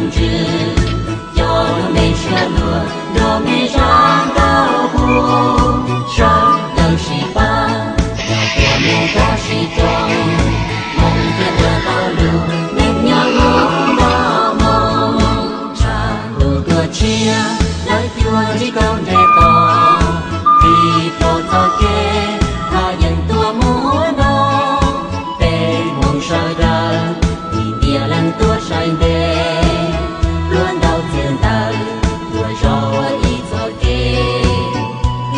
lòng trừ cho mê chưa lùa đồ mê ráng đau buồn trong đời chỉ ba nhỏ của mê có chỉ trong mong thiên là tao lưu nên nhà ngủ đau mong cha đủ cửa chia lời chua chỉ công để tỏ vì tôi cho kê tha nhận tua múa nó để mong sao đời vì địa lần tua sai đê luôn đau tiền đời đuổi gió ý cho kê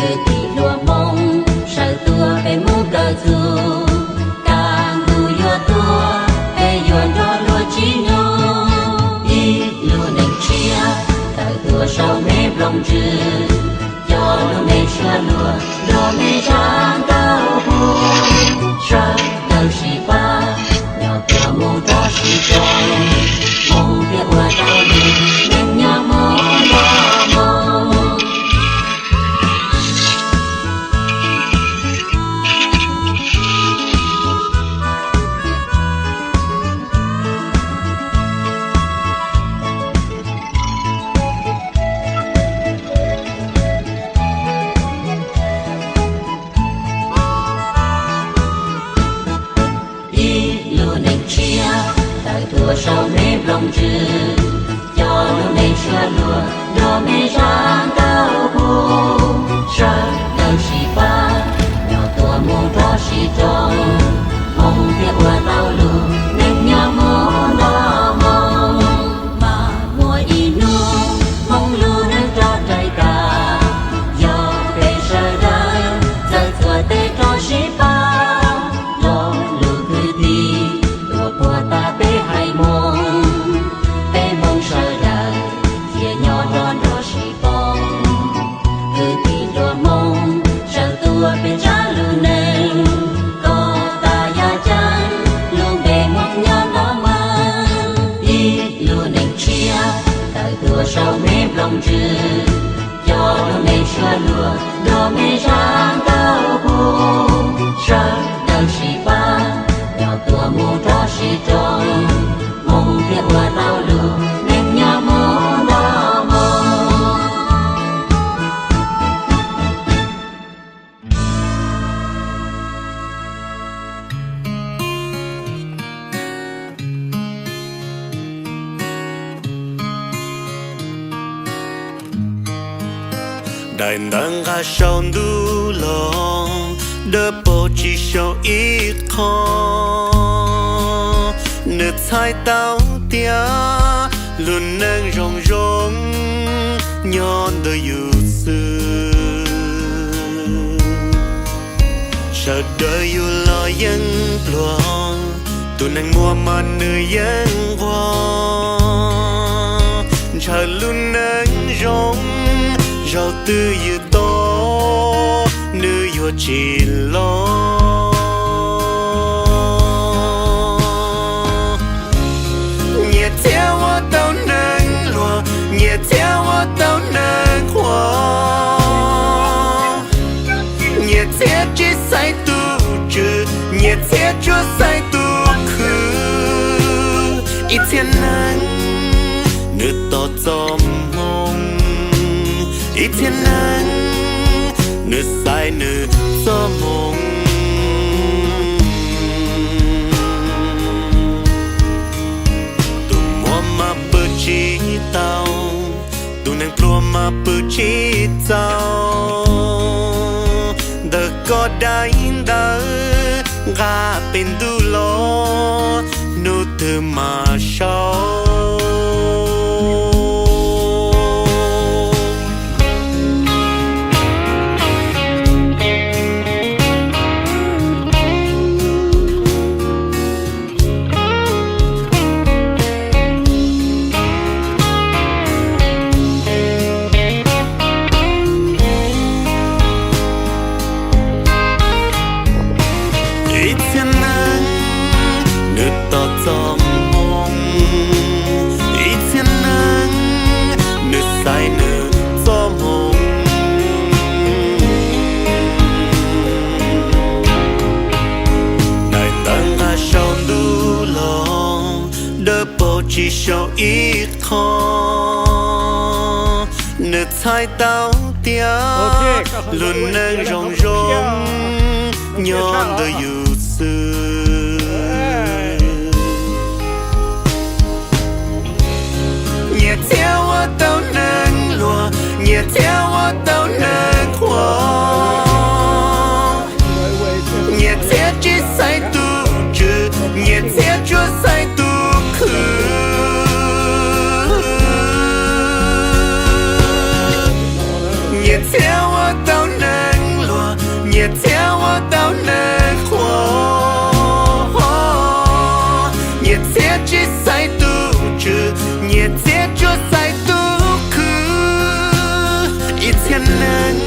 cứ tí lúa mong sao tua về mũ cờ dù càng đu yo tua về yuan đó lúa chỉ nhô ý lúa nành chia đời tua sau mê lòng trừ cho lúa mê chưa lúa lúa mê ráng đau buồn trong đời chỉ ba nhỏ tua mù đó chỉ tròn mong việc qua tao đi nên nhà mong mong tua sau mê lòng trừ cho lúa mê chưa lúa lúa mê ráng đau buồn trong đời chỉ ba nhỏ tua mù đó chỉ trong mong việc qua tao lù nên nhà mong lo mong mà mùa y nu mong lù nên cho trời cả do về trời đời giờ tua tê cho chỉ ba lo lù cứ đi lúa của ta bé hay mong bé mong trời đời kia nhỏ đó đó chỉ bông cứ đi lúa mong trời tua bên trái lù nên có ta ya chân luôn bé mong nhỏ nó mang đi lúa nành chia đời tua sau mê lòng trừ cho lúa mê chưa lúa mê ráng đau buồn trong đời chỉ ba nhỏ tua mù đó chỉ trong mong việc qua tao lù nên nhà mong đau mong đại nắng ga sầu du lo đỡ bộ chỉ sầu ít khó nửa thái tao tia luôn nâng rong rong nhon đời yêu xưa sợ đời yêu lo dân lo tụi nàng mua mà nữ dân qua chờ luôn nâng rong rau tư như to nữ yêu chỉ lo nhẹ theo tao nâng lùa nhẹ theo tao nâng hoa nhẹ theo chỉ sai tu trừ nhẹ theo chúa sai tu khứ ít thiên nâng nữ to gió mong ít thiên nâng nữ sai nữ gió mong chỉ tao tụi nàng plua mà bự chỉ tao đời có đánh đỡ gà bên du lo nô từ mà sau ít thiên nắng nước to gió mong chỉ sau ít khó nửa thái tao tia luôn nâng rong rong nhon đời yêu xưa nhẹ theo tao nâng lùa nhẹ theo tao nâng khoa nhẹ theo chỉ sai tu trừ nhẹ theo chúa sai tu khứ nhẹ theo tao nâng lùa nhẹ theo tao nâng khoa nhẹ theo chỉ sai tu trừ nhẹ theo chúa sai tu khứ ít thiên nâng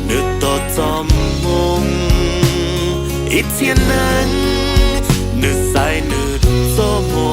nước to cho mông ít thiên nâng nước sai nước cho mông